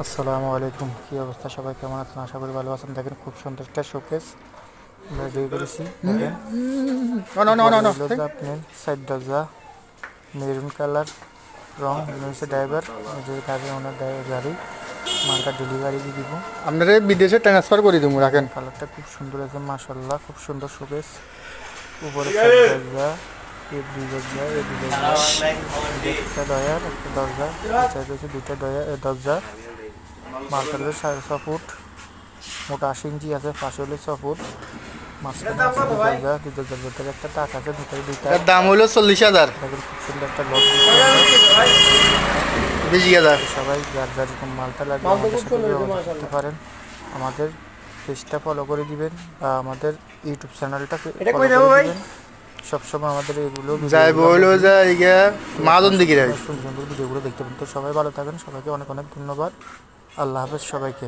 আসসালামু আলাইকুম, কি অবস্থা? সবাই কেমন আছেন? আশা করি ভালো আছেন। দেখেন খুব সুন্দর একটা শোকেস আমরা রেডি করেছি। দেখেন আপনার সাইড দরজা মেরুন কালার রং হচ্ছে ড্রাইভার যে গাড়ি ওনার গাড়ি মালটা ডেলিভারি দিয়ে দিব। আপনারা বিদেশে ট্রান্সফার করে দিব। রাখেন, কালারটা খুব সুন্দর আছে মাশাআল্লাহ, খুব সুন্দর শোকেস। উপরে সাইড দরজা এই দুই দরজা একটা দয়ার একটা দরজা রয়েছে দুইটা দরজা। মালটা রয়েছে 6.5 ফুট, মোটা 80 ইঞ্চি আছে, পাশে হলে 6 ফুট, মাঝখানে আছে দরজা, দুই দরজার ভেতরে একটা টাক আছে, ভিতরে দুইটা। এর দাম হলো 40,000। দেখেন খুব সুন্দর একটা লক দিচ্ছে। 20,000। সবাই যার যার এরকম মালটা লাগবে আমাদের সাথে যোগাযোগ করতে পারেন। আমাদের পেজটা ফলো করে দিবেন বা আমাদের ইউটিউব চ্যানেলটা ফলো করে দিবেন। সবসময় আমাদের এগুলো যাই বলো যাই গা মাদন দিকে রাখ। সুন্দর সুন্দর ভিডিওগুলো দেখতে পাবেন। তো সবাই ভালো থাকেন, সবাইকে অনেক অনেক ধন্যবাদ। আল্লাহ হাফেজ সবাইকে।